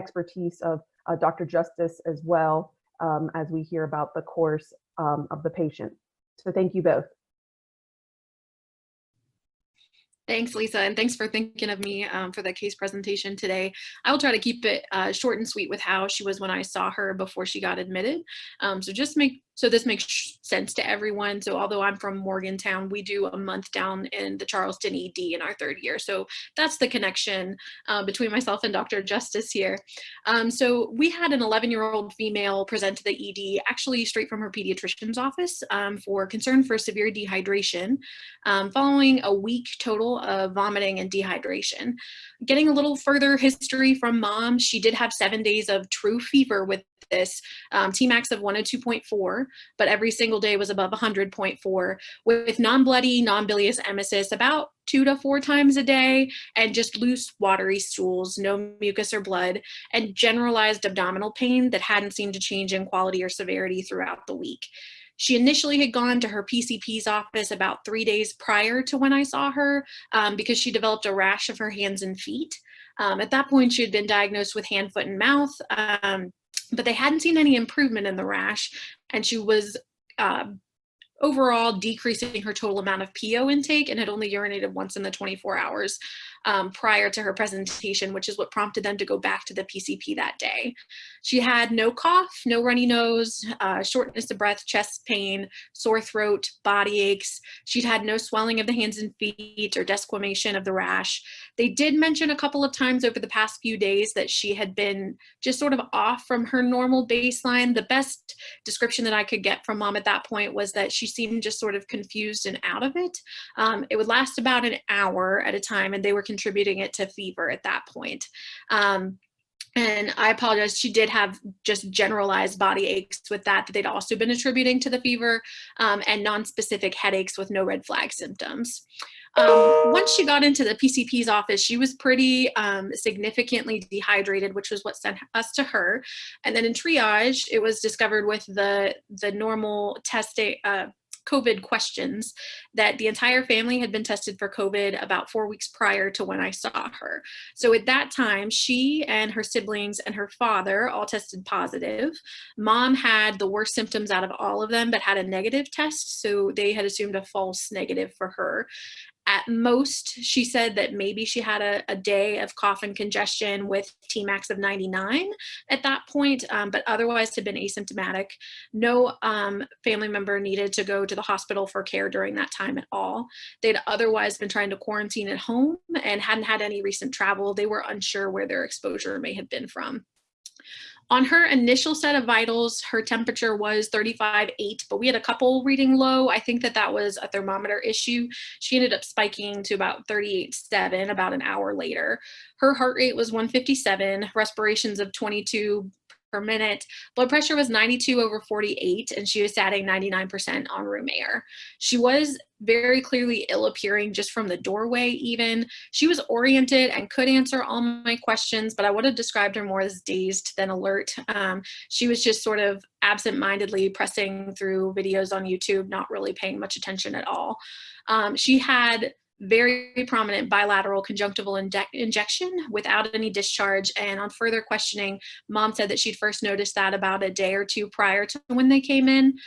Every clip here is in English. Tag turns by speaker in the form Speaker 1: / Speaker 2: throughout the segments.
Speaker 1: expertise of Dr. Justice as well, as we hear about the course of the patient. So thank you both.
Speaker 2: Thanks, Lisa, and thanks for thinking of me for the case presentation today. I will try to keep it short and sweet with how she was when I saw her before she got admitted. So this makes sense to everyone. So although I'm from Morgantown, we do a month down in the Charleston ED in our third year. So that's the connection between myself and Dr. Justice here. So we had an 11-year-old female present to the ED, actually straight from her pediatrician's office for concern for severe dehydration, following a week total of vomiting and dehydration. Getting a little further history from mom, she did have 7 days of true fever with this Tmax of 102.4, but every single day was above 100.4 with non-bloody, non-bilious emesis about 2 to 4 times a day, and just loose watery stools, no mucus or blood, and generalized abdominal pain that hadn't seemed to change in quality or severity throughout the week. She initially had gone to her PCP's office about 3 days prior to when I saw her because she developed a rash of her hands and feet. At that point, she had been diagnosed with hand, foot, and mouth, but they hadn't seen any improvement in the rash, and she was overall decreasing her total amount of PO intake and had only urinated once in the 24 hours prior to her presentation, which is what prompted them to go back to the PCP that day. She had no cough, no runny nose, shortness of breath, chest pain, sore throat, body aches. She'd had no swelling of the hands and feet or desquamation of the rash. They did mention a couple of times over the past few days that she had been just sort of off from her normal baseline. The best description that I could get from mom at that point was that she seemed just sort of confused and out of it. It would last about an hour at a time, and they were contributing it to fever at that point. And I apologize, she did have just generalized body aches with that they'd also been attributing to the fever, and non-specific headaches with no red flag symptoms. Once she got into the PCP's office, she was pretty significantly dehydrated, which was what sent us to her. And then in triage, it was discovered with the normal testing, COVID questions, that the entire family had been tested for COVID about 4 weeks prior to when I saw her. So at that time, she and her siblings and her father all tested positive. Mom had the worst symptoms out of all of them, but had a negative test, so they had assumed a false negative for her. At most, she said that maybe she had a day of cough and congestion with Tmax of 99 at that point, but otherwise had been asymptomatic. No family member needed to go to the hospital for care during that time at all. They'd otherwise been trying to quarantine at home and hadn't had any recent travel. They were unsure where their exposure may have been from. On her initial set of vitals, her temperature was 35.8, but we had a couple reading low. I think that was a thermometer issue. She ended up spiking to about 38.7 about an hour later. Her heart rate was 157, respirations of 22 per minute. Blood pressure was 92/48, and she was satting 99% on room air. She was very clearly ill appearing just from the doorway even. She was oriented and could answer all my questions, but I would have described her more as dazed than alert. She was just sort of absent-mindedly pressing through videos on YouTube, not really paying much attention at all. She had very prominent bilateral conjunctival injection without any discharge. And on further questioning, mom said that she'd first noticed that about a day or two prior to when they came in.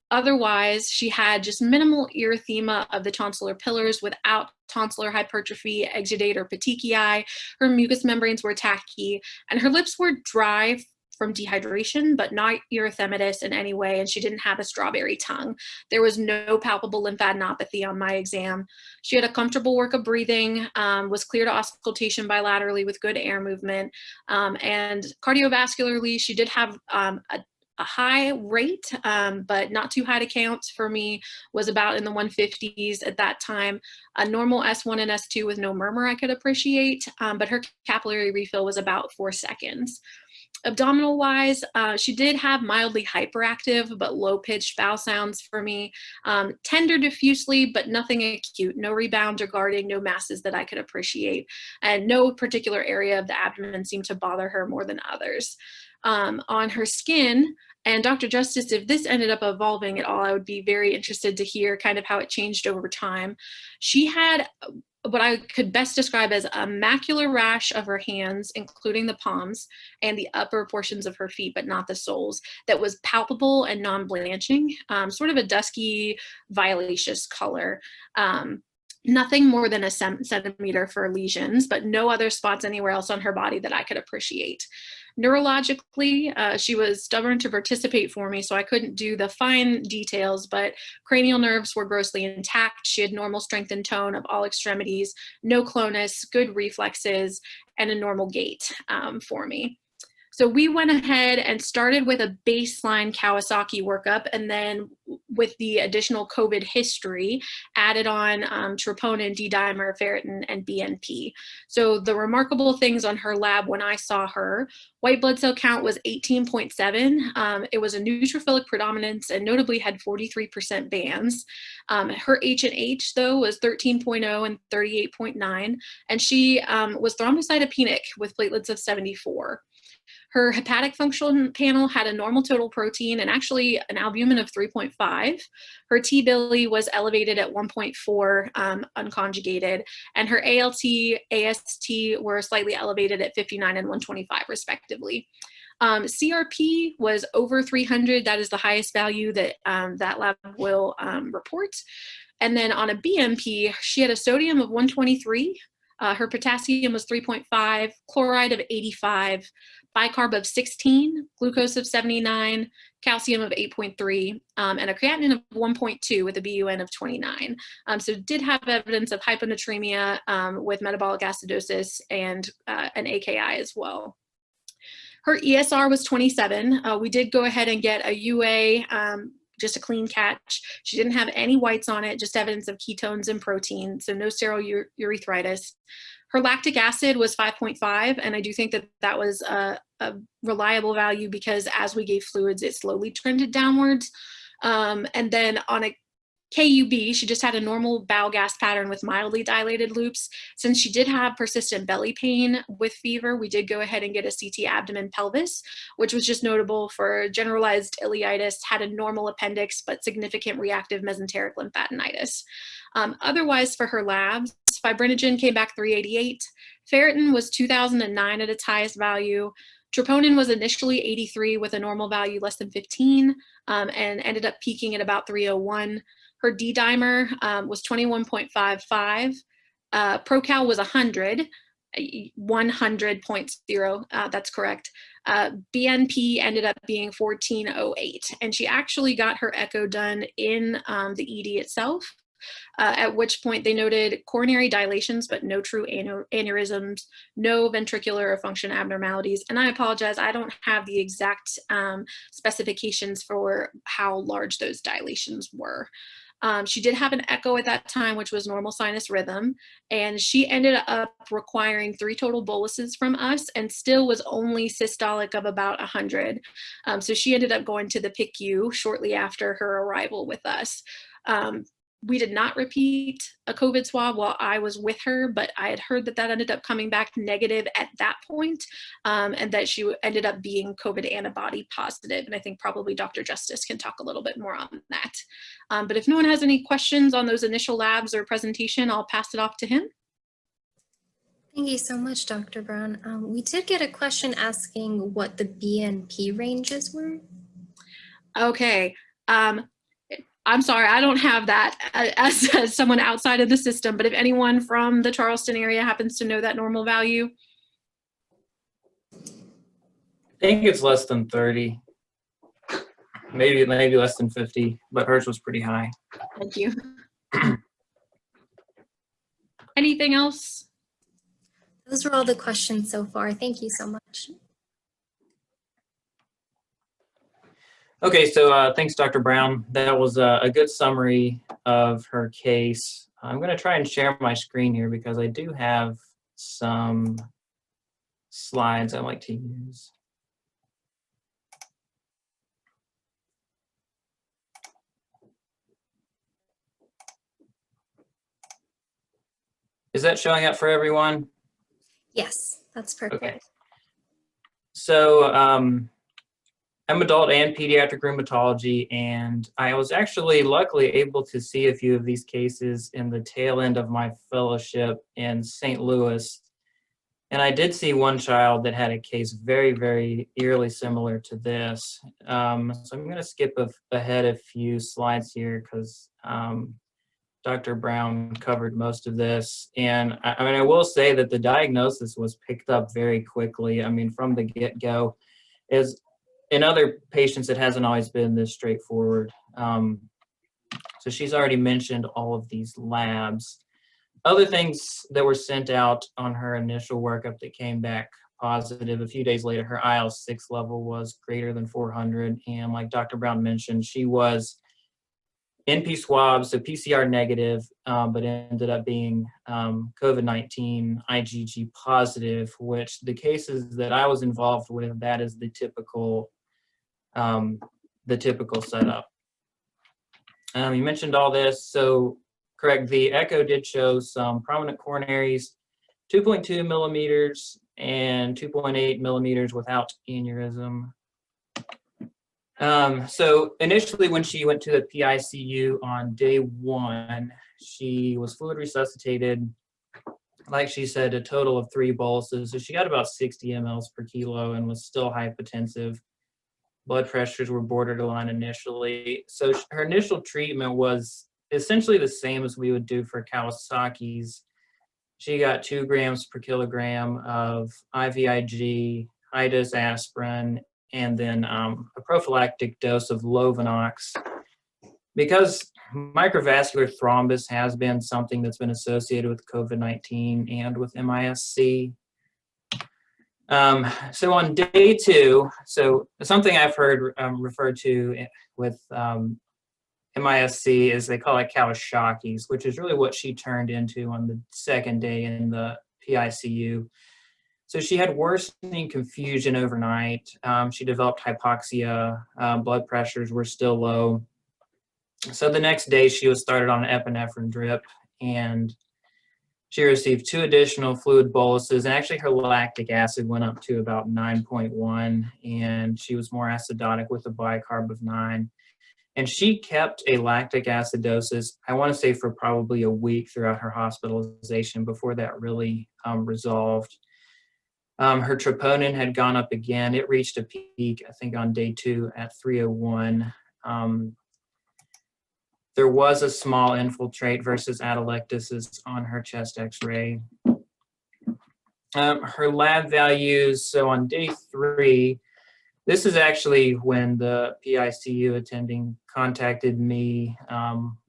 Speaker 2: Otherwise, she had just minimal erythema of the tonsillar pillars without tonsillar hypertrophy, exudate, or petechiae. Her mucous membranes were tacky, and her lips were dry from dehydration, but not erythematous in any way, and she didn't have a strawberry tongue. There was no palpable lymphadenopathy on my exam. She had a comfortable work of breathing, was clear to auscultation bilaterally with good air movement, and cardiovascularly, she did have a high rate, but not too high to count. For me, was about in the 150s at that time. A normal S1 and S2 with no murmur I could appreciate, but her capillary refill was about 4 seconds. Abdominal wise, she did have mildly hyperactive but low-pitched vowel sounds for me. Tender diffusely, but nothing acute. No rebound or guarding, no masses that I could appreciate. And no particular area of the abdomen seemed to bother her more than others. On her skin, and Dr. Justice, if this ended up evolving at all, I would be very interested to hear kind of how it changed over time. She had what I could best describe as a macular rash of her hands, including the palms and the upper portions of her feet, but not the soles, that was palpable and non-blanching, sort of a dusky, violaceous color. Nothing more than a centimeter for lesions, but no other spots anywhere else on her body that I could appreciate. Neurologically, she was stubborn to participate for me, so I couldn't do the fine details, but cranial nerves were grossly intact. She had normal strength and tone of all extremities, no clonus, good reflexes, and a normal gait for me. So we went ahead and started with a baseline Kawasaki workup, and then with the additional COVID history, added on troponin, D-dimer, ferritin, and BNP. So the remarkable things on her lab when I saw her: white blood cell count was 18.7. It was a neutrophilic predominance and notably had 43% bands. Her H&H, though, was 13.0 and 38.9, and she was thrombocytopenic with platelets of 74. Her hepatic function panel had a normal total protein and actually an albumin of 3.5. Her T-billy was elevated at 1.4 unconjugated, and her ALT, AST were slightly elevated at 59 and 125 respectively. CRP was over 300. That is the highest value that that lab will report. And then on a BMP, she had a sodium of 123. Her potassium was 3.5, chloride of 85, bicarb of 16, glucose of 79, calcium of 8.3, and a creatinine of 1.2 with a BUN of 29. So did have evidence of hyponatremia with metabolic acidosis and an AKI as well. Her ESR was 27. We did go ahead and get a UA, just a clean catch. She didn't have any whites on it, just evidence of ketones and protein, so no steroid urethritis. Her lactic acid was 5.5, and I do think that that was a reliable value because as we gave fluids, it slowly trended downwards. And then on a KUB, she just had a normal bowel gas pattern with mildly dilated loops. Since she did have persistent belly pain with fever, we did go ahead and get a CT abdomen pelvis, which was just notable for generalized ileitis, had a normal appendix, but significant reactive mesenteric lymphadenitis. Otherwise, for her labs, fibrinogen came back 388. Ferritin was 2009 at its highest value. Troponin was initially 83 with a normal value less than 15 and ended up peaking at about 301. Her D-dimer was 21.55. Procal was 100, 100.0, that's correct. BNP ended up being 1408, and she actually got her echo done in the ED itself, at which point they noted coronary dilations, but no true aneurysms, no ventricular or function abnormalities. And I apologize, I don't have the exact specifications for how large those dilations were. She did have an echo at that time, which was normal sinus rhythm, and she ended up requiring 3 total boluses from us and still was only systolic of about 100. So she ended up going to the PICU shortly after her arrival with us. We did not repeat a COVID swab while I was with her, but I had heard that that ended up coming back negative at that point, and that she ended up being COVID antibody positive. And I think probably Dr. Justice can talk a little bit more on that. But if no one has any questions on those initial labs or presentation, I'll pass it off to him.
Speaker 3: Thank you so much, Dr. Brown. We did get a question asking what the BNP ranges were.
Speaker 2: Okay. I'm sorry, I don't have that as someone outside of the system, but if anyone from the Charleston area happens to know that normal value.
Speaker 4: I think it's less than 30, maybe less than 50, but hers was pretty high.
Speaker 2: Thank you. Anything else?
Speaker 3: Those were all the questions so far. Thank you so much.
Speaker 4: Okay, so thanks, Dr. Brown. That was a good summary of her case. I'm going to try and share my screen here because I do have some slides I like to use. Is that showing up for everyone?
Speaker 3: Yes, that's perfect.
Speaker 4: Okay. So I'm adult and pediatric rheumatology, and I was actually luckily able to see a few of these cases in the tail end of my fellowship in St. Louis. And I did see one child that had a case very, very eerily similar to this. So I'm going to skip ahead a few slides here because Dr. Brown covered most of this. And I mean, I will say that the diagnosis was picked up very quickly. I mean, from the get-go. Is in other patients, it hasn't always been this straightforward. So she's already mentioned all of these labs. Other things that were sent out on her initial workup that came back positive a few days later, her IL-6 level was greater than 400. And like Dr. Brown mentioned, she was NP swab, so PCR negative, but ended up being COVID-19 IgG positive, which the cases that I was involved with, that is the typical setup. You mentioned all this, so correct, the echo did show some prominent coronaries, 2.2 millimeters and 2.8 millimeters without aneurysm. So initially when she went to the PICU on day 1, she was fluid resuscitated, like she said, a total of 3 boluses. So she got about 60 mLs per kilo and was still hypotensive. Blood pressures were borderline initially. So her initial treatment was essentially the same as we would do for Kawasaki's. She got 2 grams per kilogram of IVIG, high-dose aspirin, and then a prophylactic dose of Lovenox. Because microvascular thrombus has been something that's been associated with COVID-19 and with MIS-C. So on day 2, so something I've heard referred to with MIS-C is they call it Kawasaki's, which is really what she turned into on the 2nd day in the PICU. So she had worsening confusion overnight. She developed hypoxia. Blood pressures were still low. So the next day she was started on an epinephrine drip, and she received 2 additional fluid boluses, and actually her lactic acid went up to about 9.1, and she was more acidotic with a bicarb of 9. And she kept a lactic acidosis, I want to say, for probably a week throughout her hospitalization before that really resolved. Her troponin had gone up again. It reached a peak, I think, on day 2 at 301. There was a small infiltrate versus atelectasis on her chest x-ray. Her lab values, so on day 3, this is actually when the PICU attending contacted me,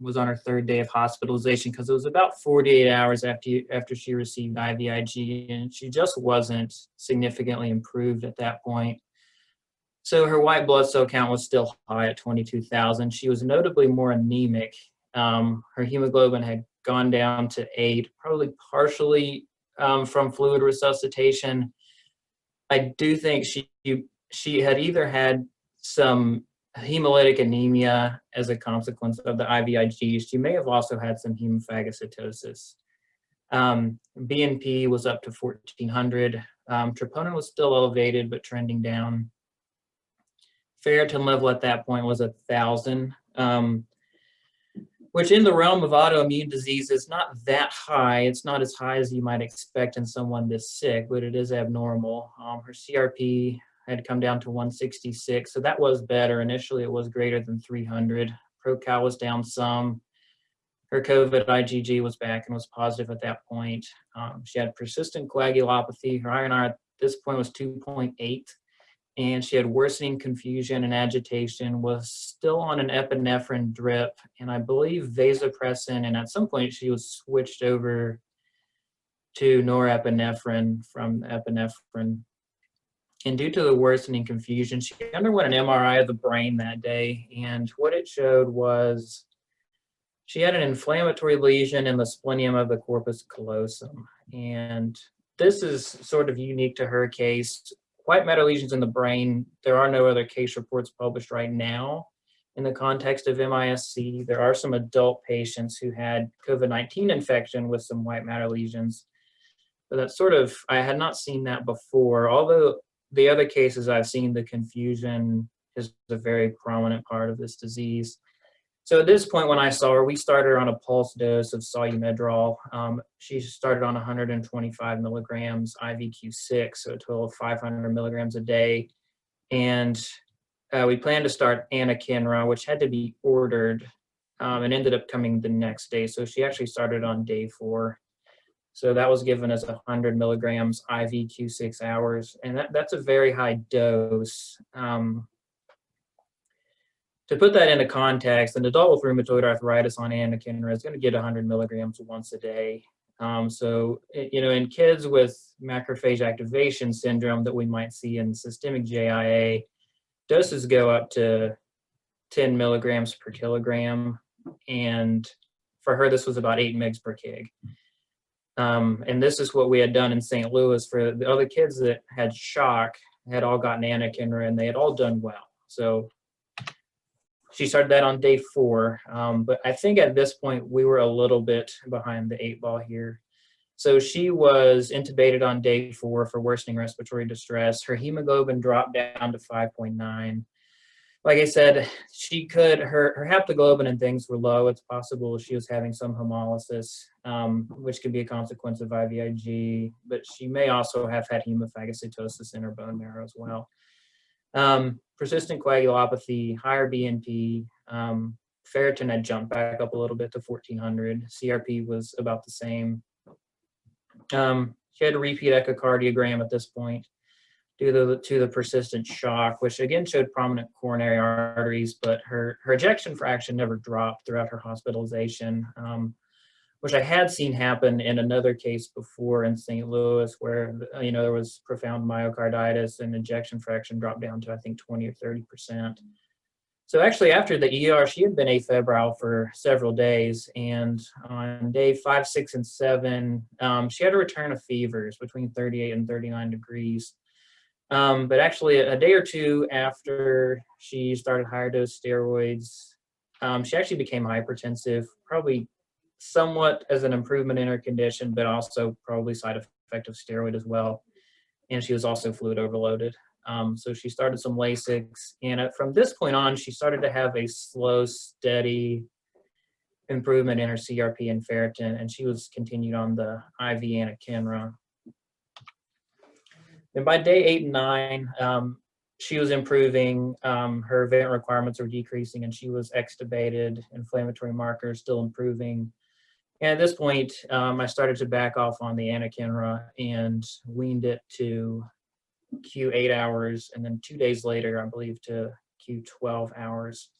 Speaker 4: was on her 3rd day of hospitalization, because it was about 48 hours after she received IVIG, and she just wasn't significantly improved at that point. So her white blood cell count was still high at 22,000. She was notably more anemic. Her hemoglobin had gone down to 8, probably partially from fluid resuscitation. I do think she had either had some hemolytic anemia as a consequence of the IVIG. She may have also had some hemophagocytosis. BNP was up to 1,400. Troponin was still elevated, but trending down. Ferritin level at that point was 1,000, which in the realm of autoimmune disease is not that high. It's not as high as you might expect in someone this sick, but it is abnormal. Her CRP had come down to 166, so that was better. Initially, it was greater than 300. Pro-cal was down some. Her COVID IgG was back and was positive at that point. She had persistent coagulopathy. Her INR at this point was 2.8. And she had worsening confusion and agitation, was still on an epinephrine drip, and I believe vasopressin, and at some point she was switched over to norepinephrine from epinephrine. And due to the worsening confusion, she underwent an MRI of the brain that day, and what it showed was she had an inflammatory lesion in the splenium of the corpus callosum. And this is sort of unique to her case. White matter lesions in the brain, there are no other case reports published right now in the context of MIS-C. There are some adult patients who had COVID-19 infection with some white matter lesions, but that's sort of, I had not seen that before. Although the other cases I've seen, the confusion is a very prominent part of this disease. So at this point when I saw her, we started her on a pulse dose of solumedrol. She started on 125 milligrams IV-Q6, so a total of 500 milligrams a day. And we planned to start anakinra, which had to be ordered, and ended up coming the next day. So she actually started on day 4. So that was given as 100 milligrams IV Q6 hours, and that's a very high dose. To put that into context, an adult with rheumatoid arthritis on anakinra is going to get 100 milligrams once a day. So, in kids with macrophage activation syndrome that we might see in systemic JIA, doses go up to 10 milligrams per kilogram. And for her, this was about 8 mg per kg. And this is what we had done in St. Louis for the other kids that had shock, had all gotten anakinra, and they had all done well. So she started that on day 4. But I think at this point, we were a little bit behind the 8 ball here. So she was intubated on day 4 for worsening respiratory distress. Her hemoglobin dropped down to 5.9. Like I said, her haptoglobin and things were low. It's possible she was having some hemolysis, which could be a consequence of IVIG, but she may also have had hemophagocytosis in her bone marrow as well. Persistent coagulopathy, higher BNP, ferritin had jumped back up a little bit to 1400. CRP was about the same. She had a repeat echocardiogram at this point due to the persistent shock, which again showed prominent coronary arteries, but her ejection fraction never dropped throughout her hospitalization, which I had seen happen in another case before in St. Louis where, there was profound myocarditis and ejection fraction dropped down to, I think, 20 or 30%. So actually after the ER, she had been afebrile for several days, and on day 5, 6, and 7, she had a return of fevers between 38 and 39 degrees. But actually a day or 2 after she started higher dose steroids, she actually became hypertensive, probably somewhat as an improvement in her condition, but also probably side effect of steroid as well. And she was also fluid overloaded. So she started some Lasix, and from this point on, she started to have a slow, steady improvement in her CRP and ferritin, and she was continued on the IV anakinra. And by day 8 and 9, she was improving. Her event requirements were decreasing, and she was extubated, inflammatory markers still improving. And at this point, I started to back off on the anakinra and weaned it to Q8 hours, and then 2 days later, I believe, to Q12 hours.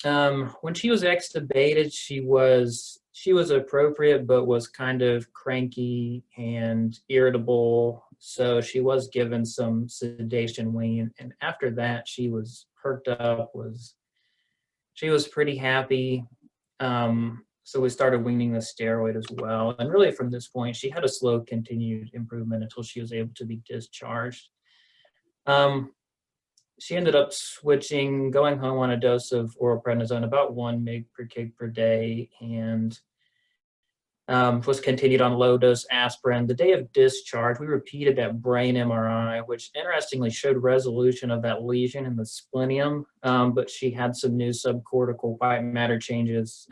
Speaker 4: When she was extubated, she was appropriate, but was kind of cranky and irritable. So she was given some sedation wean, and after that, she was perked up. She was pretty happy. So we started weaning the steroid as well. And really from this point, she had a slow continued improvement until she was able to be discharged. She ended up going home on a dose of oral prednisone, about 1 mg per kg per day, and was continued on low dose aspirin. The day of discharge, we repeated that brain MRI, which interestingly showed resolution of that lesion in the splenium, but she had some new subcortical white matter changes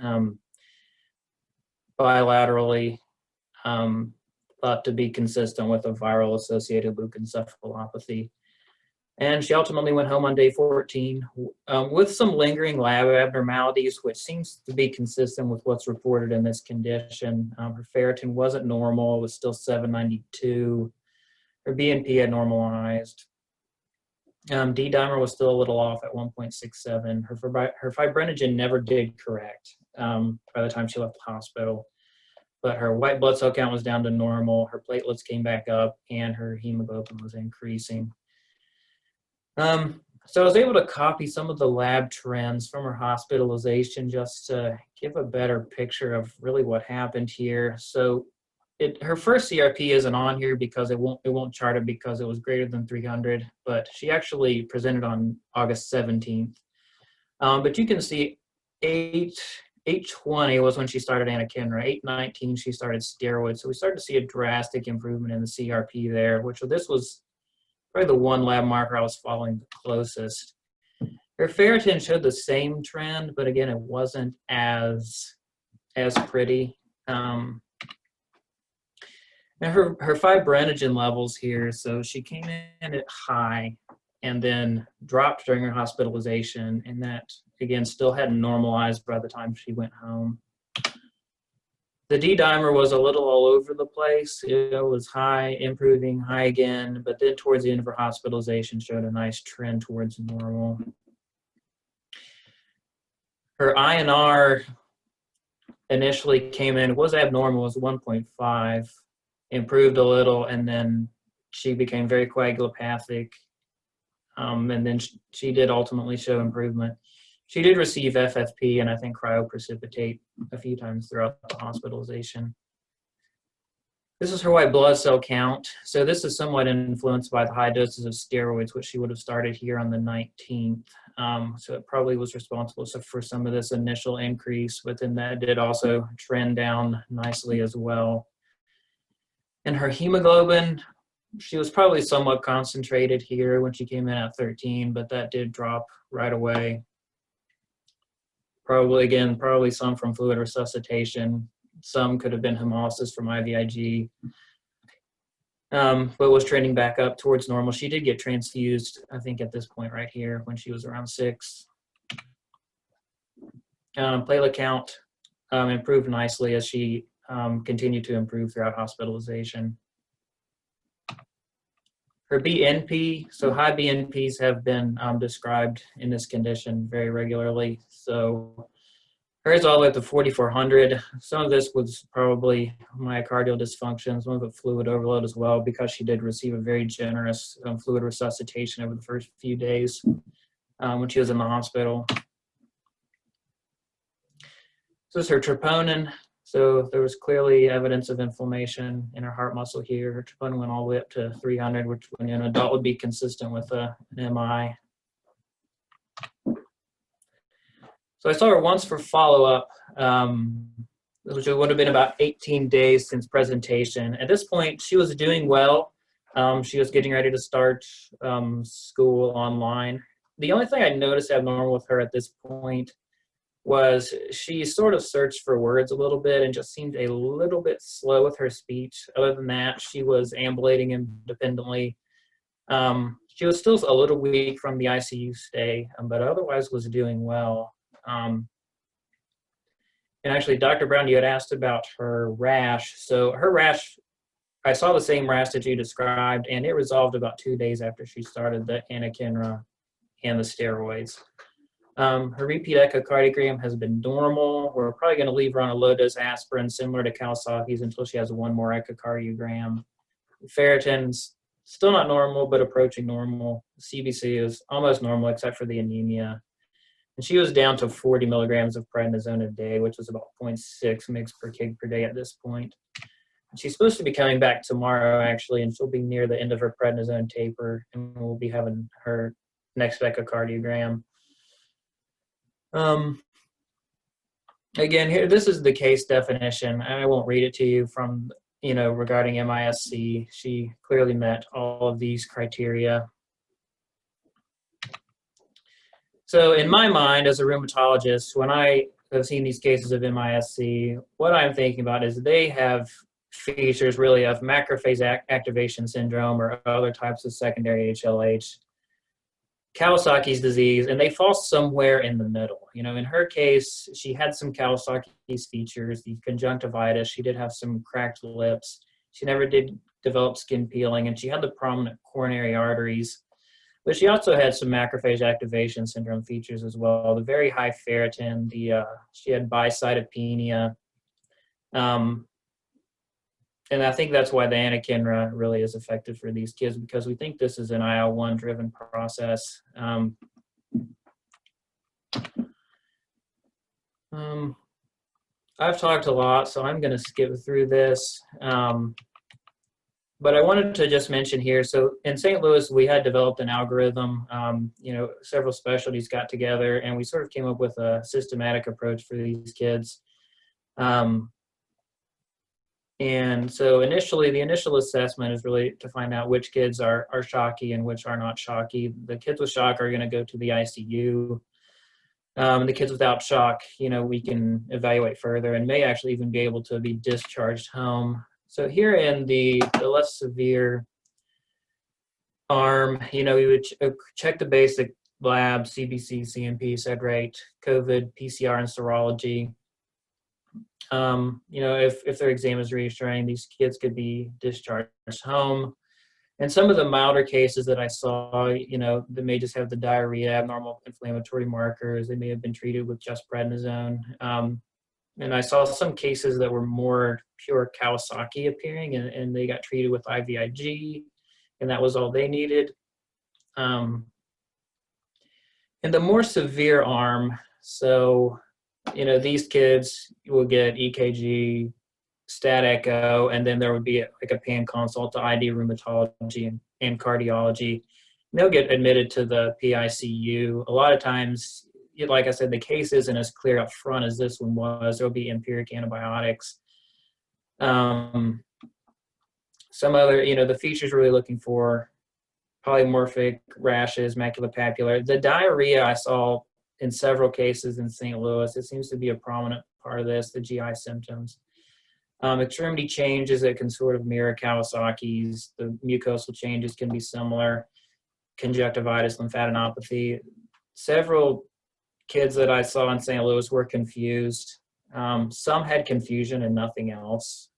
Speaker 4: bilaterally, thought to be consistent with a viral associated leukoencephalopathy. And she ultimately went home on day 14 with some lingering lab abnormalities, which seems to be consistent with what's reported in this condition. Her ferritin wasn't normal, it was still 792. Her BNP had normalized. D-dimer was still a little off at 1.67. Her fibrinogen never did correct by the time she left the hospital. But her white blood cell count was down to normal, her platelets came back up, and her hemoglobin was increasing. So I was able to copy some of the lab trends from her hospitalization just to give a better picture of really what happened here. So her first CRP isn't on here because it won't chart it because it was greater than 300, but she actually presented on August 17th. But you can see 820 was when she started anakinra. 819 she started steroids. So we started to see a drastic improvement in the CRP there, this was probably the one lab marker I was following the closest. Her ferritin showed the same trend, but again, it wasn't as pretty. Now her fibrinogen levels here, so she came in at high and then dropped during her hospitalization, and that, again, still hadn't normalized by the time she went home. The D-dimer was a little all over the place. It was high, improving, high again, but then towards the end of her hospitalization showed a nice trend towards normal. Her INR initially came in, it was abnormal, it was 1.5, improved a little, and then she became very coagulopathic, and then she did ultimately show improvement. She did receive FFP and I think cryoprecipitate a few times throughout the hospitalization. This is her white blood cell count. So this is somewhat influenced by the high doses of steroids, which she would have started here on the 19th. So it probably was responsible for some of this initial increase, but then that did also trend down nicely as well. And her hemoglobin, she was probably somewhat concentrated here when she came in at 13, but that did drop right away. Probably some from fluid resuscitation. Some could have been hemolysis from IVIG, but was trending back up towards normal. She did get transfused, I think, at this point right here when she was around 6. Platelet count improved nicely as she continued to improve throughout hospitalization. Her BNP, so high BNPs have been described in this condition very regularly. So hers all the way up to 4,400. Some of this was probably myocardial dysfunction, some of it fluid overload as well, because she did receive a very generous fluid resuscitation over the first few days when she was in the hospital. So this is her troponin. So there was clearly evidence of inflammation in her heart muscle here. Her troponin went all the way up to 300, which when an adult would be consistent with an MI. So I saw her once for follow-up, which would have been about 18 days since presentation. At this point, she was doing well. She was getting ready to start school online. The only thing I noticed abnormal with her at this point was she sort of searched for words a little bit and just seemed a little bit slow with her speech. Other than that, she was ambulating independently. She was still a little weak from the ICU stay, but otherwise was doing well. And actually, Dr. Brown, you had asked about her rash. So her rash, I saw the same rash that you described, and it resolved about 2 days after she started the anakinra and the steroids. Her repeat echocardiogram has been normal. We're probably going to leave her on a low-dose aspirin similar to Kawasaki's until she has one more echocardiogram. Ferritin's still not normal, but approaching normal. CBC is almost normal except for the anemia. And she was down to 40 milligrams of prednisone a day, which was about 0.6 mg per kg per day at this point. She's supposed to be coming back tomorrow, actually, and she'll be near the end of her prednisone taper, and we'll be having her next echocardiogram. Again, here, this is the case definition. I won't read it to you from, regarding MISC. She clearly met all of these criteria. So in my mind, as a rheumatologist, when I have seen these cases of MISC, what I'm thinking about is they have features really of macrophage activation syndrome or other types of secondary HLH, Kawasaki's disease, and they fall somewhere in the middle. In her case, she had some Kawasaki's features, the conjunctivitis. She did have some cracked lips. She never did develop skin peeling, and she had the prominent coronary arteries. But she also had some macrophage activation syndrome features as well. The very high ferritin, she had bicytopenia. And I think that's why the anakinra really is effective for these kids, because we think this is an IL-1 driven process. I've talked a lot, so I'm going to skip through this. But I wanted to just mention here, so in St. Louis, we had developed an algorithm, several specialties got together, and we sort of came up with a systematic approach for these kids. And so initially, the initial assessment is really to find out which kids are shocky and which are not shocky. The kids with shock are going to go to the ICU. The kids without shock, we can evaluate further and may actually even be able to be discharged home. So here in the less severe arm, we would check the basic lab, CBC, CMP, sed rate, COVID, PCR, and serology. If their exam is reassuring, these kids could be discharged home. And some of the milder cases that I saw, they may just have the diarrhea, abnormal inflammatory markers. They may have been treated with just prednisone. And I saw some cases that were more pure Kawasaki appearing, and they got treated with IVIG, and that was all they needed. And the more severe arm, so these kids will get EKG, stat echo, and then there would be like a pan consult to ID rheumatology and cardiology. And they'll get admitted to the PICU. A lot of times, like I said, the case isn't as clear up front as this one was. There'll be empiric antibiotics. Some other, the features we're really looking for, polymorphic rashes, maculopapular. The diarrhea I saw in several cases in St. Louis. It seems to be a prominent part of this, the GI symptoms. Extremity changes that can sort of mirror Kawasaki's. The mucosal changes can be similar. Conjunctivitis, lymphadenopathy. Several kids that I saw in St. Louis were confused. Some had confusion and nothing else.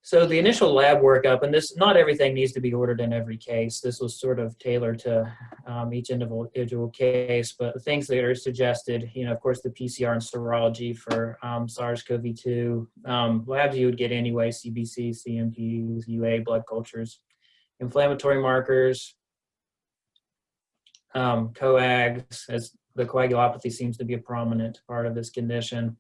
Speaker 4: So the initial lab workup, and this, not everything needs to be ordered in every case. This was sort of tailored to each individual case, but the things that are suggested, of course, the PCR and serology for SARS-CoV-2, labs you would get anyway, CBC, CMPs, UA, blood cultures, inflammatory markers, coags, as the coagulopathy seems to be a prominent part of this condition.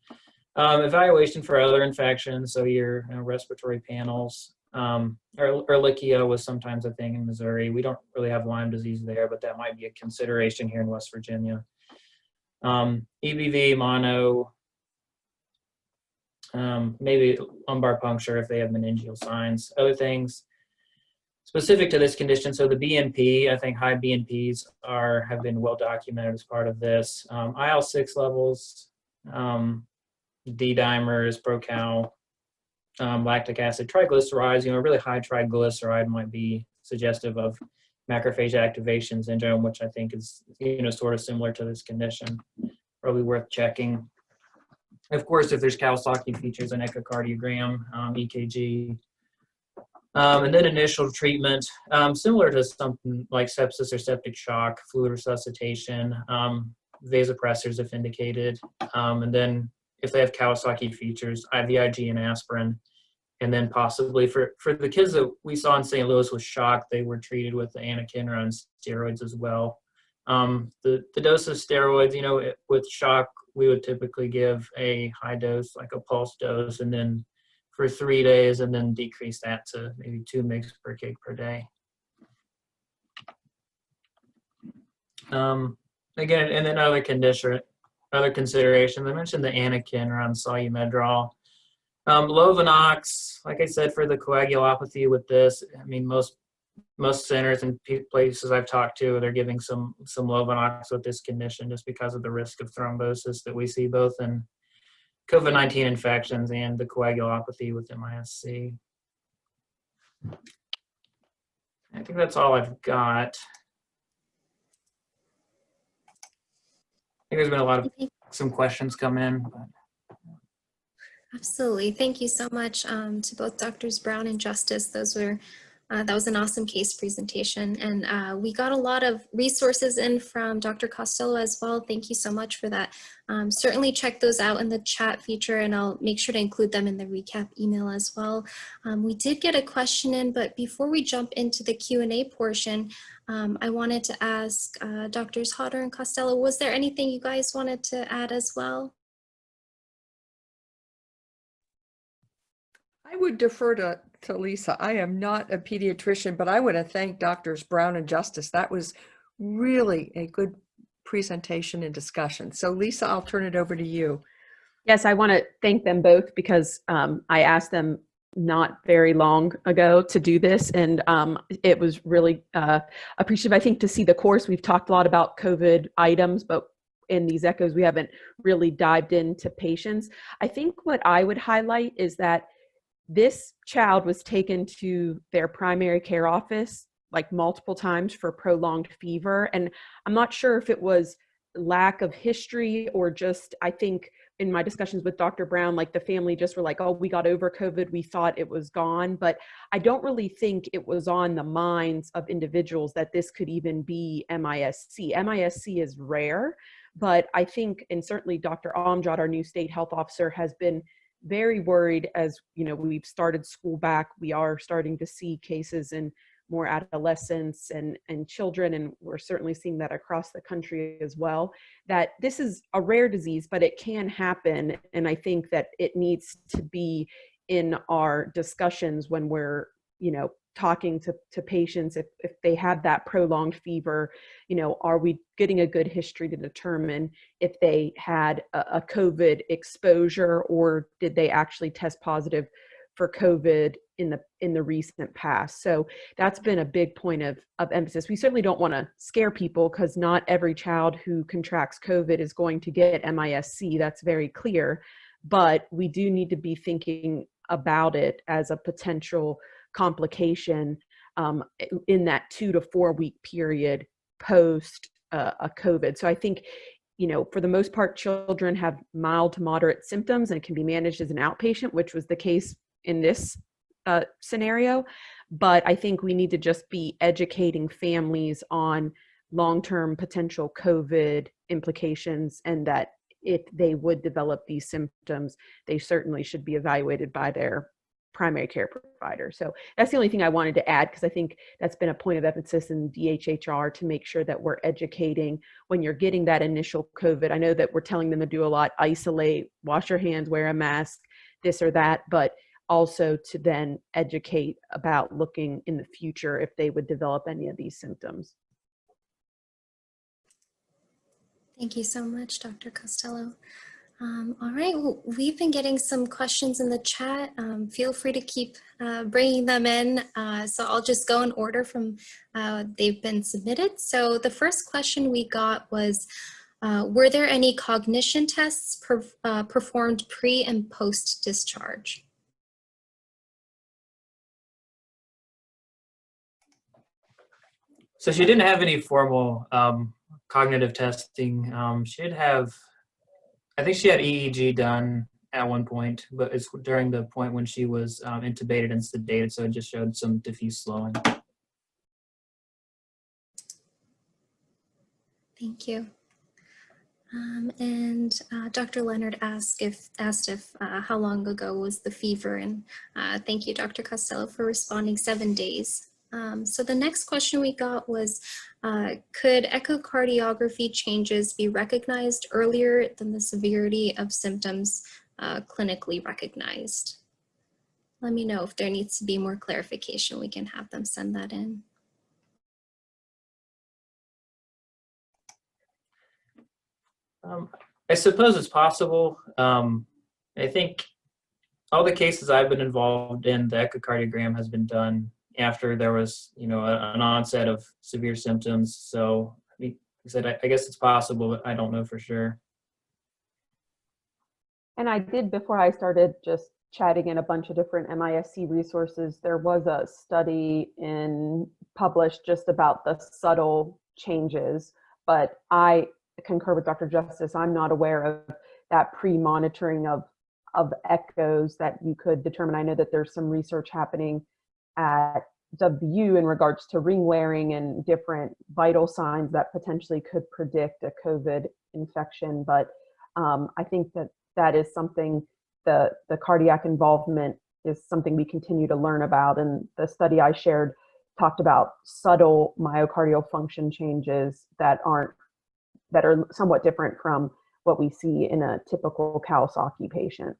Speaker 4: Evaluation for other infections, so your respiratory panels. Ehrlichia was sometimes a thing in Missouri. We don't really have Lyme disease there, but that might be a consideration here in West Virginia. EBV, mono, maybe lumbar puncture if they have meningeal signs. Other things specific to this condition, so the BNP, I think high BNPs have been well documented as part of this. IL-6 levels, D-dimers, procal, lactic acid, triglycerides, really high triglyceride might be suggestive of macrophage activation syndrome, which I think is, sort of similar to this condition. Probably worth checking. Of course, if there's Kawasaki features, an echocardiogram, EKG. And then initial treatment, similar to something like sepsis or septic shock, fluid resuscitation, vasopressors if indicated, and then if they have Kawasaki features, IVIG and aspirin. And then possibly for the kids that we saw in St. Louis with shock, they were treated with the anakinra and steroids as well. The dose of steroids, with shock, we would typically give a high dose, like a pulse dose, and then for 3 days, and then decrease that to maybe 2 mg per kg per day. Again, and then other considerations. I mentioned the anakinra and solumedrol. Lovenox, like I said, for the coagulopathy with this, most centers and places I've talked to, they're giving some Lovenox with this condition just because of the risk of thrombosis that we see both in COVID-19 infections and the coagulopathy with MIS-C. I think that's all I've got. I think there's been a lot of some questions come in. But.
Speaker 3: Absolutely. Thank you so much to both Doctors Brown and Justice. That was an awesome case presentation. And we got a lot of resources in from Dr. Costello as well. Thank you so much for that. Certainly check those out in the chat feature, and I'll make sure to include them in the recap email as well. We did get a question in, but before we jump into the Q&A portion, I wanted to ask Drs. Hodder and Costello, was there anything you guys wanted to add as well?
Speaker 5: I would defer to Lisa. I am not a pediatrician, but I want to thank Doctors Brown and Justice. That was really a good presentation and discussion. So Lisa, I'll turn it over to you.
Speaker 1: Yes, I want to thank them both because I asked them not very long ago to do this, and it was really appreciative, I think, to see the course. We've talked a lot about COVID items, but in these echoes, we haven't really dived into patients. I think what I would highlight is that this child was taken to their primary care office like multiple times for prolonged fever. And I'm not sure if it was lack of history or just, I think in my discussions with Dr. Brown, like the family just were like, oh, we got over COVID, we thought it was gone. But I don't really think it was on the minds of individuals that this could even be MIS-C. MIS-C is rare, but I think, and certainly Dr. Amjad, our new state health officer, has been very worried as, you know, we've started school back. We are starting to see cases in more adolescents and children, and we're certainly seeing that across the country as well, that this is a rare disease, but it can happen. And I think that it needs to be in our discussions when we're, you know, talking to patients, if they have that prolonged fever, you know, are we getting a good history to determine if they had a COVID exposure, or did they actually test positive for COVID in the recent past? So that's been a big point of emphasis. We certainly don't want to scare people, because not every child who contracts COVID is going to get MIS-C. That's very clear. But we do need to be thinking about it as a potential complication in that 2 to 4 week period post a COVID. So I think, you know, for the most part, children have mild to moderate symptoms and can be managed as an outpatient, which was the case in this scenario. But I think we need to just be educating families on long-term potential COVID implications, and that if they would develop these symptoms, they certainly should be evaluated by their primary care provider. So that's the only thing I wanted to add, because I think that's been a point of emphasis in DHHR, to make sure that we're educating when you're getting that initial COVID. I know that we're telling them to do a lot, isolate, wash your hands, wear a mask, this or that, but also to then educate about looking in the future if they would develop any of these symptoms.
Speaker 3: Thank you so much, Dr. Costello. All right, well, we've been getting some questions in the chat. Feel free to keep bringing them in. So I'll just go in order from they've been submitted. So the first question we got was, were there any cognition tests performed pre and post discharge?
Speaker 4: So she didn't have any formal cognitive testing. She did have, I think she had EEG done at one point, but it's during the point when she was intubated and sedated, so it just showed some diffuse slowing.
Speaker 3: Thank you. And Dr. Leonard asked if how long ago was the fever, and thank you, Dr. Costello, for responding 7 days. So the next question we got was, could echocardiography changes be recognized earlier than the severity of symptoms clinically recognized? Let me know if there needs to be more clarification. We can have them send that in.
Speaker 4: I suppose it's possible. I think all the cases I've been involved in, the echocardiogram has been done after there was, you know, an onset of severe symptoms. So, I mean, like I said, I guess it's possible, but I don't know for sure.
Speaker 1: And I did, before I started just chatting in a bunch of different MIS-C resources, there was a study published just about the subtle changes, but I concur with Dr. Justice. I'm not aware of that pre-monitoring of echoes that you could determine. I know that there's some research happening at WU in regards to ring wearing and different vital signs that potentially could predict a COVID infection. But I think that is something, the cardiac involvement is something we continue to learn about. And the study I shared talked about subtle myocardial function changes that are somewhat different from what we see in a typical Kawasaki patient.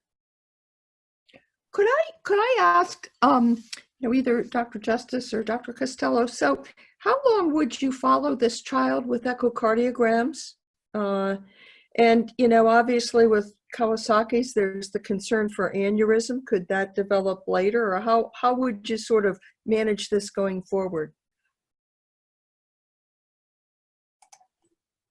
Speaker 5: Could I ask, you know, either Dr. Justice or Dr. Costello, so how long would you follow this child with echocardiograms? And, you know, obviously with Kawasaki's, there's the concern for aneurysm. Could that develop later, or how would you sort of manage this going forward?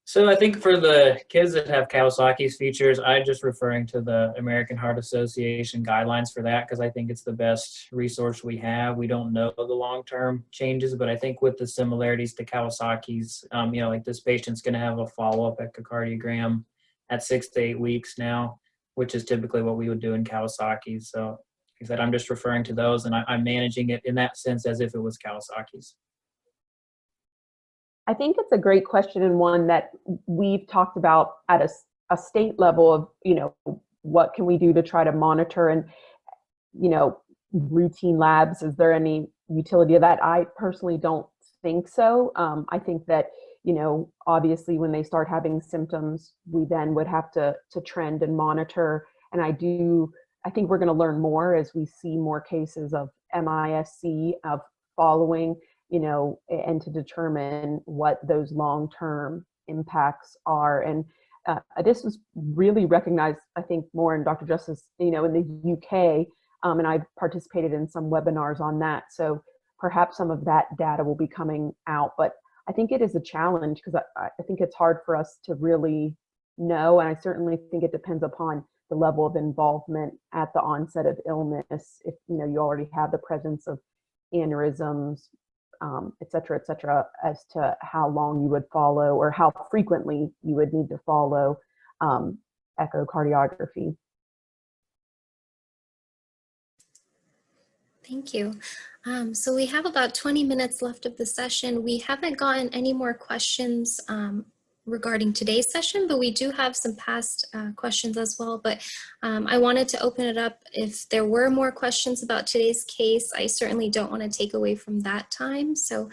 Speaker 4: So I think for the kids that have Kawasaki's features, I'm just referring to the American Heart Association guidelines for that because I think it's the best resource we have. We don't know the long-term changes, but I think with the similarities to Kawasaki's, like this patient's going to have a follow-up echocardiogram at 6 to 8 weeks now, which is typically what we would do in Kawasaki's. So like I said, I'm just referring to those, and I'm managing it in that sense as if it was Kawasaki's.
Speaker 1: I think it's a great question, and one that we've talked about at a state level of, what can we do to try to monitor and, routine labs. Is there any utility of that? I personally don't think so. I think that, obviously when they start having symptoms, we then would have to trend and monitor. And I think we're going to learn more as we see more cases of MISC, of following, and to determine what those long-term impacts are. And this was really recognized, I think, more in Dr. Justice, in the UK, and I've participated in some webinars on that. So perhaps some of that data will be coming out, but I think it is a challenge because I think it's hard for us to really know. And I certainly think it depends upon the level of involvement at the onset of illness. If, you already have the presence of aneurysms, et cetera, as to how long you would follow or how frequently you would need to follow echocardiography.
Speaker 3: Thank you. So we have about 20 minutes left of the session. We haven't gotten any more questions regarding today's session, but we do have some past questions as well. But I wanted to open it up. If there were more questions about today's case, I certainly don't want to take away from that time. So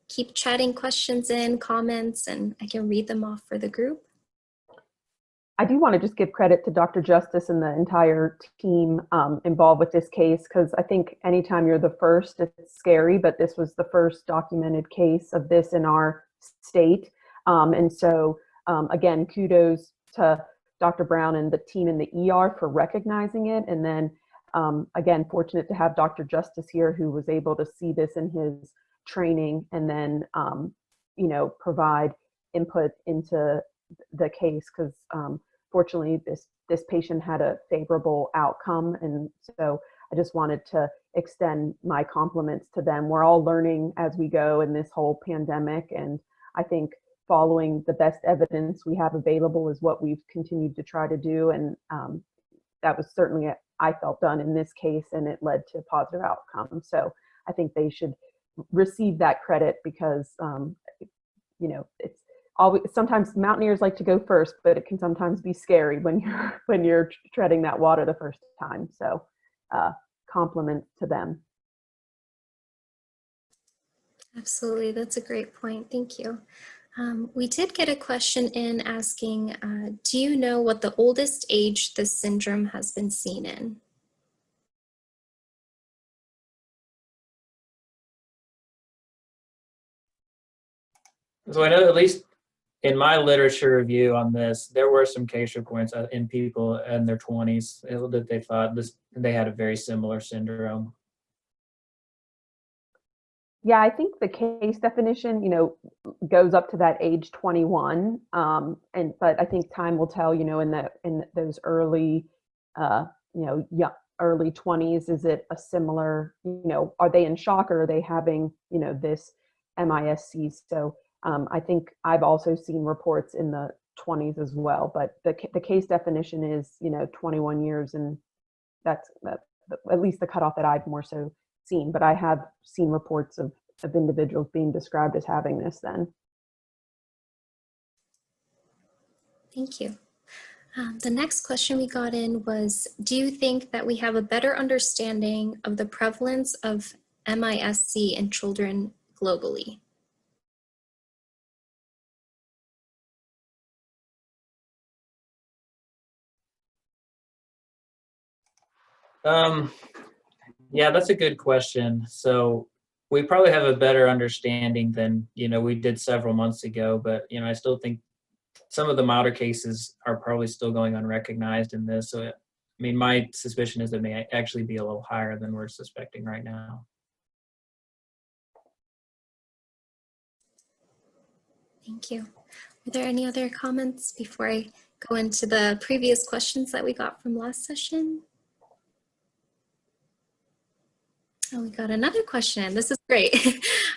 Speaker 3: keep chatting questions in, comments, and I can read them off for the group.
Speaker 1: I do want to just give credit to Dr. Justice and the entire team involved with this case, because I think anytime you're the first, it's scary, but this was the first documented case of this in our state. And so, again, kudos to Dr. Brown and the team in the ER for recognizing it. And then, again, fortunate to have Dr. Justice here, who was able to see this in his training and then, provide input into the case, because fortunately this patient had a favorable outcome. And so I just wanted to extend my compliments to them. We're all learning as we go in this whole pandemic, and I think following the best evidence we have available is what we've continued to try to do. And that was certainly, I felt, done in this case, and it led to a positive outcome. So I think they should receive that credit because, it's always, sometimes mountaineers like to go first, but it can sometimes be scary when you're treading that water the first time. So compliment to them.
Speaker 3: Absolutely, that's a great point. Thank you. We did get a question in asking, do you know what the oldest age this syndrome has been seen in?
Speaker 4: So I know, at least in my literature review on this, there were some case reports in people in their 20s that they thought they had a very similar syndrome.
Speaker 1: Yeah, I think the case definition, goes up to that age 21. But I think time will tell, in those early, early 20s, is it a similar, are they in shock, or are they having, this MISC? So I think I've also seen reports in the 20s as well, but the case definition is, 21 years, and that's at least the cutoff that I've more so seen. But I have seen reports of individuals being described as having this then.
Speaker 3: Thank you. The next question we got in was, do you think that we have a better understanding of the prevalence of MISC in children globally?
Speaker 4: Yeah, that's a good question. So we probably have a better understanding than, we did several months ago, but, I still think some of the milder cases are probably still going unrecognized in this. So, I mean, my suspicion is it may actually be a little higher than we're suspecting right now.
Speaker 3: Thank you. Are there any other comments before I go into the previous questions that we got from last session? Oh, we got another question. This is great.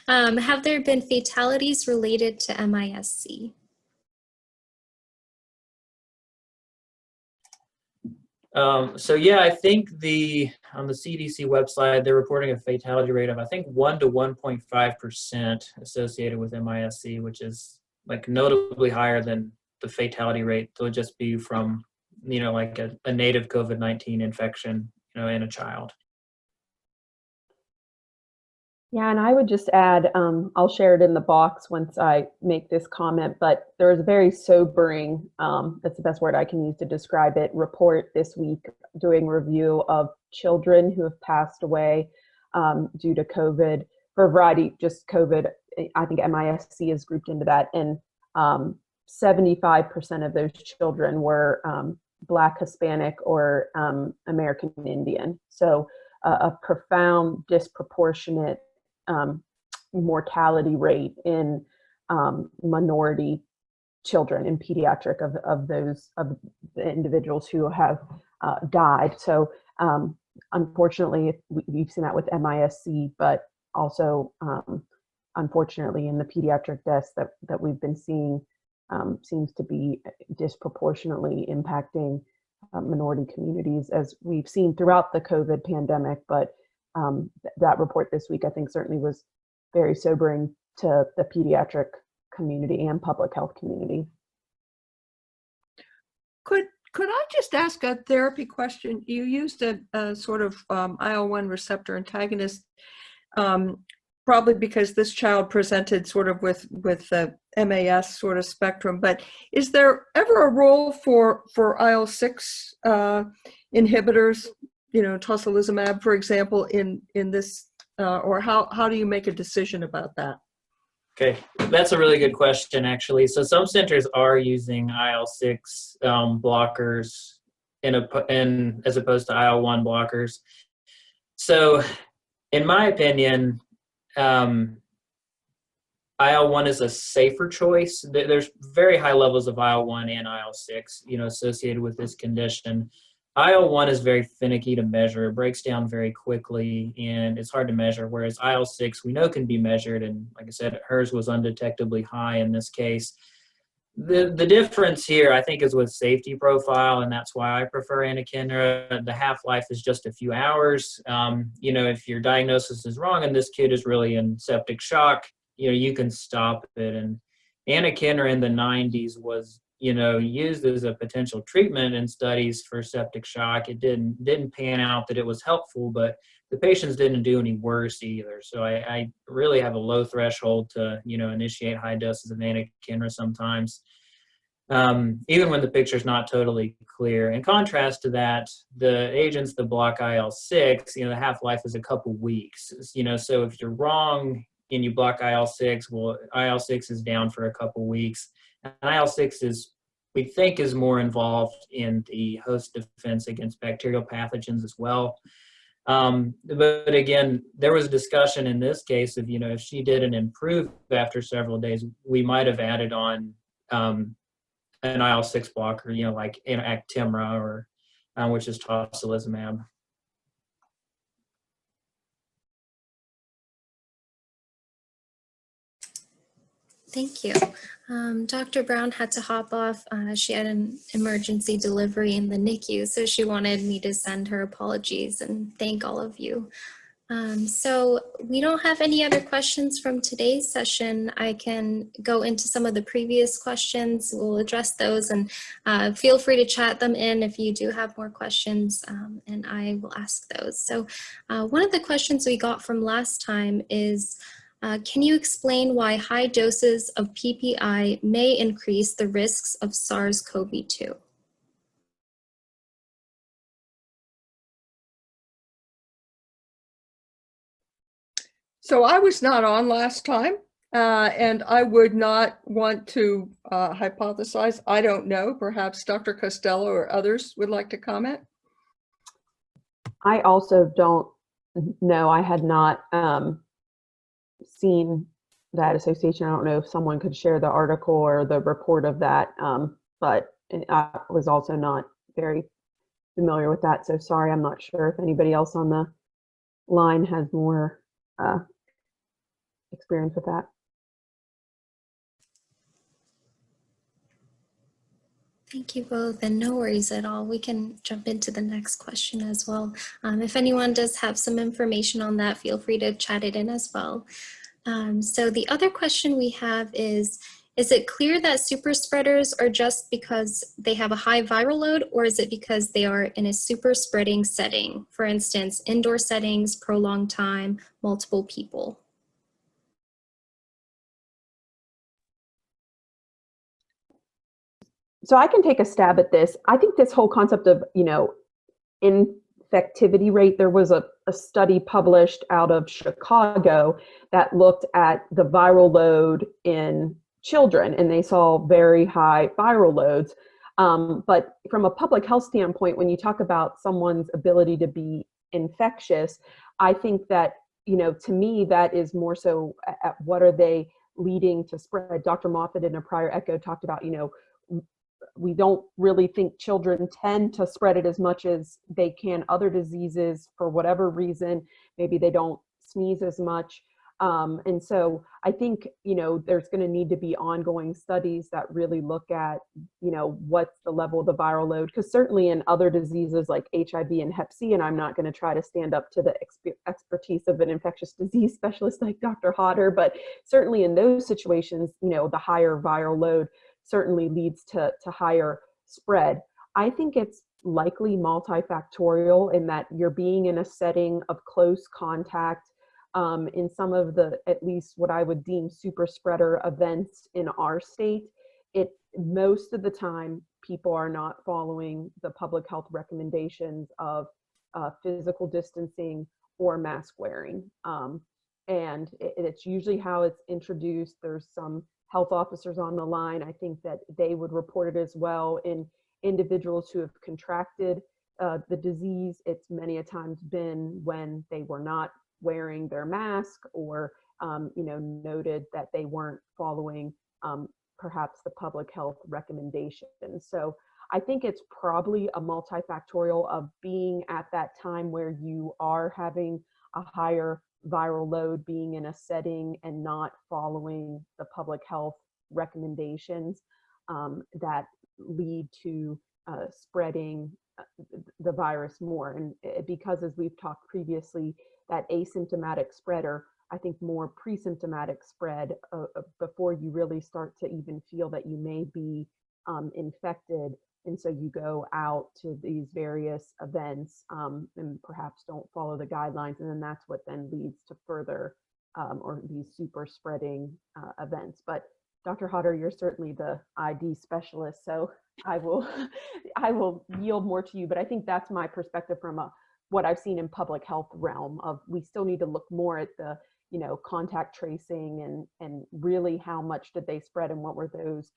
Speaker 3: Have there been fatalities related to MIS-C?
Speaker 4: So yeah, I think on the CDC website, they're reporting a fatality rate of, I think, 1 to 1.5% associated with MIS-C, which is like notably higher than the fatality rate that would just be from, like a native COVID-19 infection, in a child.
Speaker 1: Yeah, and I would just add, I'll share it in the box once I make this comment, but there was a very sobering, that's the best word I can use to describe it, report this week doing review of children who have passed away due to COVID for a variety, just COVID. I think MIS-C is grouped into that, and 75% of those children were Black, Hispanic, or American Indian. So a profound, disproportionate mortality rate in minority children, in pediatric, of the individuals who have died. So unfortunately, we've seen that with MIS-C, but also unfortunately in the pediatric deaths that we've been seeing seems to be disproportionately impacting minority communities, as we've seen throughout the COVID pandemic. But that report this week, I think, certainly was very sobering to the pediatric community and public health community.
Speaker 5: Could I just ask a therapy question? You used a sort of IL-1 receptor antagonist, probably because this child presented sort of with the MAS sort of spectrum. But is there ever a role for IL-6 inhibitors? Tocilizumab, for example, in this, or how do you make a decision about that?
Speaker 4: Okay, that's a really good question, actually. So some centers are using IL-6 blockers as opposed to IL-1 blockers. So, in my opinion, IL-1 is a safer choice. There's very high levels of IL-1 and IL-6, associated with this condition. IL-1 is very finicky to measure. It breaks down very quickly, and it's hard to measure, whereas IL-6 we know can be measured, and like I said, hers was undetectably high in this case. The difference here, I think, is with safety profile, and that's why I prefer anakinra. The half-life is just a few hours. If your diagnosis is wrong and this kid is really in septic shock, you can stop it. And anakinra in the 90s was used as a potential treatment in studies for septic shock. It didn't pan out that it was helpful, but the patients didn't do any worse either. So I really have a low threshold to initiate high doses of anakinra sometimes, even when the picture's not totally clear. In contrast to that, the agents that block IL-6, the half-life is a couple weeks. So if you're wrong and you block IL-6, well, IL-6 is down for a couple weeks. And IL-6 we think is more involved in the host defense against bacterial pathogens as well. But again, there was a discussion in this case of, if she didn't improve after several days, we might have added on an IL-6 blocker, like Actemra, or which is tocilizumab.
Speaker 3: Thank you. Dr. Brown had to hop off. She had an emergency delivery in the NICU, so she wanted me to send her apologies and thank all of you. So we don't have any other questions from today's session. I can go into some of the previous questions. We'll address those, and feel free to chat them in if you do have more questions, and I will ask those. So one of the questions we got from last time is, can you explain why high doses of PPI may increase the risks of SARS-CoV-2?
Speaker 5: So I was not on last time. And I would not want to hypothesize. I don't know. Perhaps Dr. Costello or others would like to comment.
Speaker 1: I also don't know. I had not seen that association. I don't know if someone could share the article or the report of that, but I was also not very familiar with that. So sorry, I'm not sure if anybody else on the line has more experience with that.
Speaker 3: Thank you both, and no worries at all. We can jump into the next question as well. If anyone does have some information on that, feel free to chat it in as well. So the other question we have is it clear that super spreaders are just because they have a high viral load, or is it because they are in a super spreading setting? For instance, indoor settings, prolonged time, multiple people.
Speaker 1: So I can take a stab at this. I think this whole concept of, infectivity rate, there was a study published out of Chicago that looked at the viral load in children, and they saw very high viral loads. But from a public health standpoint, when you talk about someone's ability to be infectious, I think that, to me, that is more so at what are they leading to spread. Dr. Moffat in a prior echo talked about, we don't really think children tend to spread it as much as they can other diseases for whatever reason. Maybe they don't sneeze as much. And so I think, there's going to need to be ongoing studies that really look at, what's the level of the viral load. Because certainly in other diseases like HIV and Hep C, and I'm not going to try to stand up to the expertise of an infectious disease specialist like Dr. Hodder, but certainly in those situations, the higher viral load certainly leads to higher spread. I think it's likely multifactorial in that you're being in a setting of close contact. In some of the, at least what I would deem super spreader events in our state, most of the time people are not following the public health recommendations of physical distancing or mask wearing. And it's usually how it's introduced. There's some health officers on the line. I think that they would report it as well. In individuals who have contracted the disease, it's many a times been when they were not wearing their mask or, noted that they weren't following perhaps the public health recommendations. So I think it's probably a multifactorial of being at that time where you are having a higher viral load, being in a setting and not following the public health recommendations that lead to spreading the virus more. And because, as we've talked previously, that asymptomatic spreader, I think more pre-symptomatic spread before you really start to even feel that you may be infected. And so you go out to these various events and perhaps don't follow the guidelines. And then that's what then leads to further or these super spreading events. But Dr. Hodder, you're certainly the ID specialist, so I will yield more to you. But I think that's my perspective from what I've seen in public health realm of we still need to look more at the contact tracing and really how much did they spread and what were those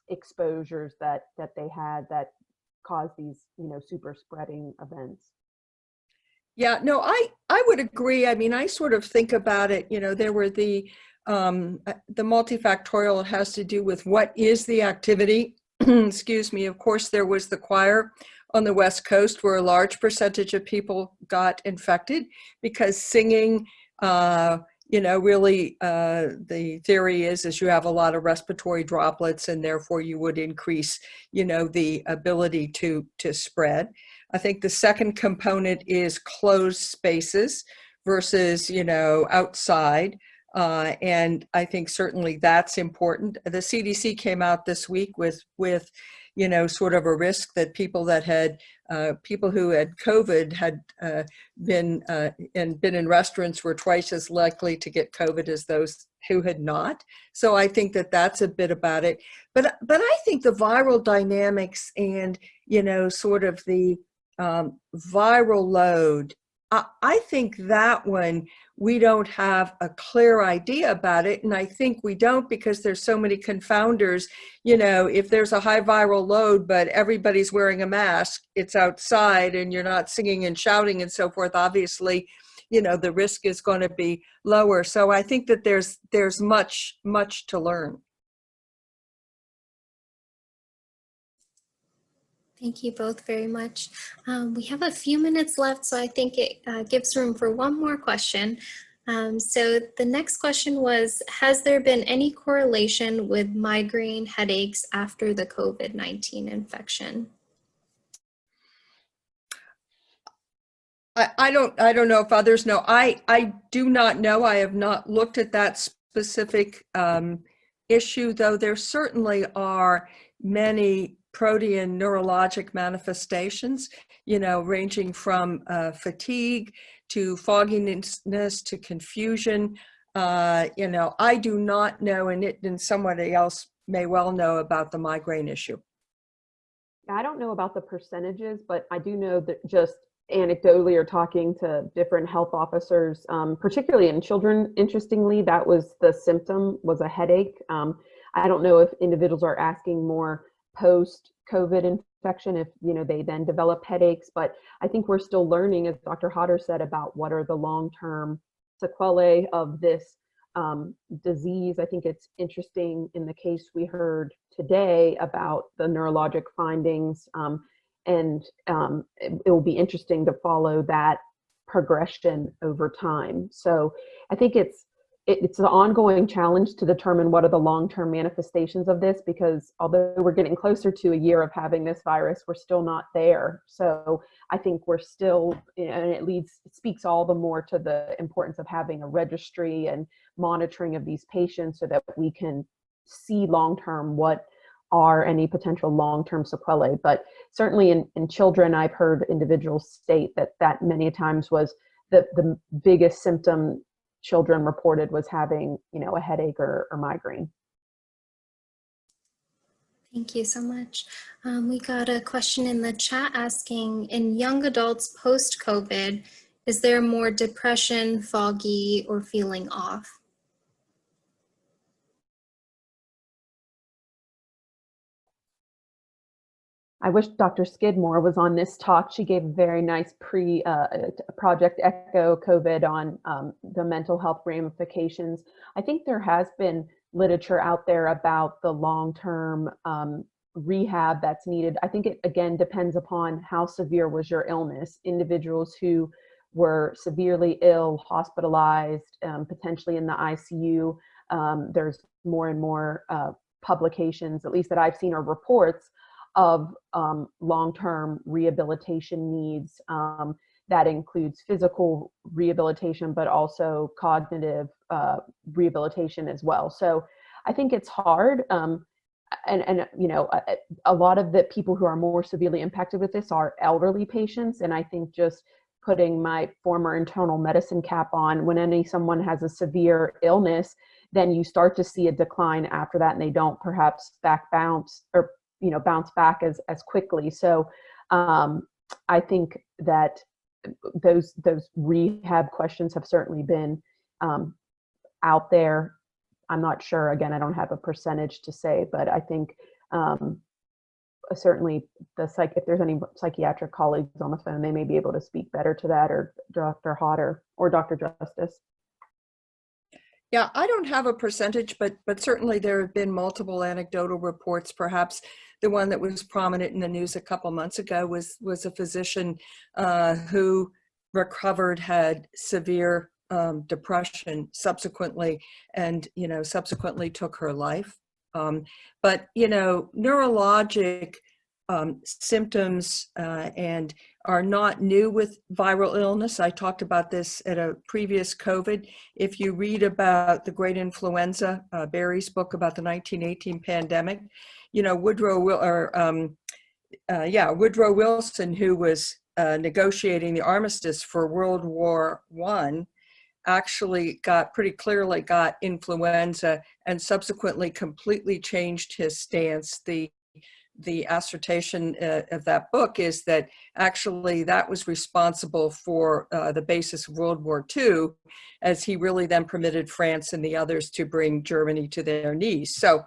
Speaker 1: exposures that they had that caused these super spreading events.
Speaker 5: Yeah, no, I would agree. I mean, I sort of think about it, there were the multifactorial has to do with what is the activity. Excuse me. Of course, there was the choir on the West Coast where a large percentage of people got infected because singing, really the theory is you have a lot of respiratory droplets and therefore you would increase, the ability to spread. I think the second component is closed spaces versus, outside. And I think certainly that's important. The CDC came out this week with sort of a risk that people that had people who had COVID had been in restaurants were twice as likely to get COVID as those who had not. So I think that that's a bit about it. But I think the viral dynamics and sort of the viral load I think that one, we don't have a clear idea about it. And I think we don't because there's so many confounders. You know, if there's a high viral load, but everybody's wearing a mask, it's outside and you're not singing and shouting and so forth, obviously, you know, the risk is going to be lower. So I think that there's much to learn.
Speaker 3: Thank you both very much. We have a few minutes left, so I think it gives room for one more question. So the next question was, has there been any correlation with migraine headaches after the COVID-19 infection?
Speaker 5: I don't know if others know. I do not know. I have not looked at that specific issue, though there certainly are many protean neurologic manifestations, you know, ranging from fatigue to fogginess to confusion. You know, I do not know, and somebody else may well know about the migraine issue.
Speaker 1: I don't know about the percentages, but I do know that just anecdotally or talking to different health officers, particularly in children, interestingly, that was the symptom, was a headache. I don't know if individuals are asking more post-COVID infection, if you know they then develop headaches, but I think we're still learning, as Dr. Hodder said, about what are the long-term sequelae of this disease. I think it's interesting in the case we heard today about the neurologic findings, and it will be interesting to follow that progression over time. So I think it's an ongoing challenge to determine what are the long-term manifestations of this, because although we're getting closer to a year of having this virus, we're still not there. So I think we're still, and it speaks all the more to the importance of having a registry and monitoring of these patients so that we can see long-term what are any potential long-term sequelae. But certainly in children, I've heard individuals state that many times was the biggest symptom children reported was having, you know, a headache or migraine.
Speaker 3: Thank you so much. We got a question in the chat asking, in young adults post-COVID, is there more depression, foggy, or feeling off?
Speaker 1: I wish Dr. Skidmore was on this talk. She gave a very nice Project Echo COVID on the mental health ramifications. I think there has been literature out there about the long-term rehab that's needed. I think it, again, depends upon how severe was your illness. Individuals who were severely ill, hospitalized, potentially in the ICU, there's more and more publications, at least that I've seen, or reports of long-term rehabilitation needs. That includes physical rehabilitation, but also cognitive rehabilitation as well. So I think it's hard. And you know, a lot of the people who are more severely impacted with this are elderly patients. And I think just putting my former internal medicine cap on, when someone has a severe illness, then you start to see a decline after that, and they don't perhaps bounce back as quickly. So I think that those rehab questions have certainly been out there. I'm not sure, again, I don't have a percentage to say, but I think certainly if there's any psychiatric colleagues on the phone, they may be able to speak better to that, or Dr. Hodder or Dr. Justice.
Speaker 5: Yeah, I don't have a percentage, but certainly there have been multiple anecdotal reports. Perhaps the one that was prominent in the news a couple months ago was a physician who recovered, had severe depression subsequently, and subsequently took her life. But neurologic symptoms and are not new with viral illness. I talked about this at a previous COVID. If you read about the great influenza, Barry's book about the 1918 pandemic, Woodrow Wilson, who was negotiating the armistice for World War I, actually pretty clearly got influenza and subsequently completely changed his stance. The the assertion of that book is that actually that was responsible for the basis of World War II, as he really then permitted France and the others to bring Germany to their knees. So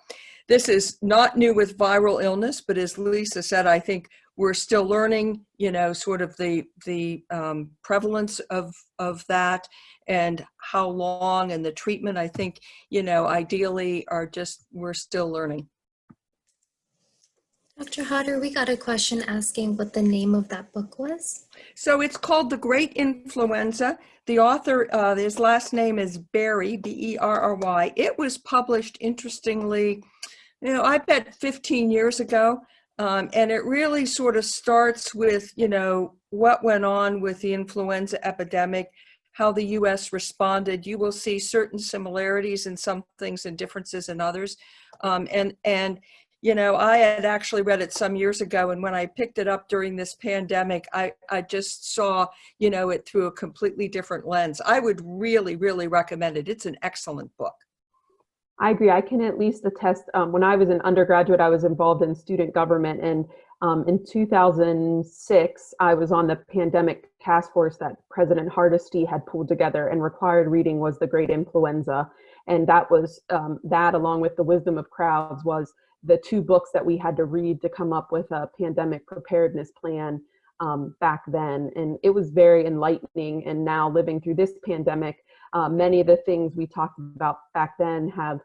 Speaker 5: this is not new with viral illness, but as Lisa said, I think we're still learning, sort of the prevalence of that and how long, and the treatment, I think, ideally we're still learning.
Speaker 3: Dr. Hodder, we got a question asking what the name of that book was.
Speaker 5: So it's called The Great Influenza. The author, his last name is Berry, B-E-R-R-Y. It was published, interestingly, I bet 15 years ago. And it really sort of starts with, what went on with the influenza epidemic, how the U.S. responded. You will see certain similarities in some things and differences in others. I had actually read it some years ago, and when I picked it up during this pandemic, I just saw, it through a completely different lens. I would really, really recommend it. It's an excellent book.
Speaker 1: I agree. I can at least attest, when I was an undergraduate, I was involved in student government, and in 2006, I was on the pandemic task force that President Hardesty had pulled together, and required reading was The Great Influenza. And that was, that along with The Wisdom of Crowds was the two books that we had to read to come up with a pandemic preparedness plan back then. And it was very enlightening. And now living through this pandemic, many of the things we talked about back then have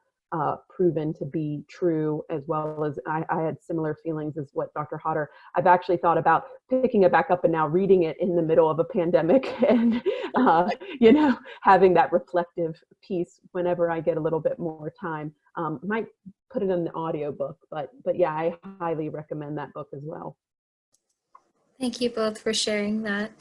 Speaker 1: proven to be true, as well as I had similar feelings as what Dr. Hodder. I've actually thought about picking it back up and now reading it in the middle of a pandemic and, having that reflective piece whenever I get a little bit more time. Might put it in the audiobook, but yeah, I highly recommend that book as well.
Speaker 3: Thank you both for sharing that.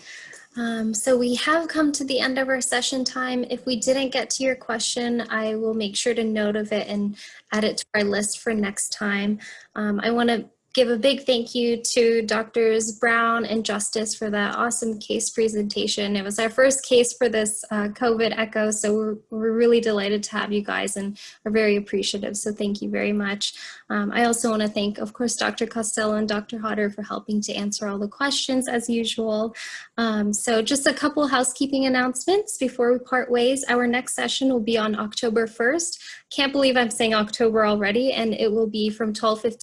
Speaker 3: So we have come to the end of our session time. If we didn't get to your question, I will make sure to note of it and add it to our list for next time. I want to give a big thank you to Drs. Brown and Justice for that awesome case presentation. It was our first case for this COVID echo, so we're really delighted to have you guys and are very appreciative, so thank you very much. I also want to thank, of course, Dr. Costello and Dr. Hodder for helping to answer all the questions as usual. So just a couple housekeeping announcements before we part ways. Our next session will be on October 1st. Can't believe I'm saying October already, and it will be from 12:15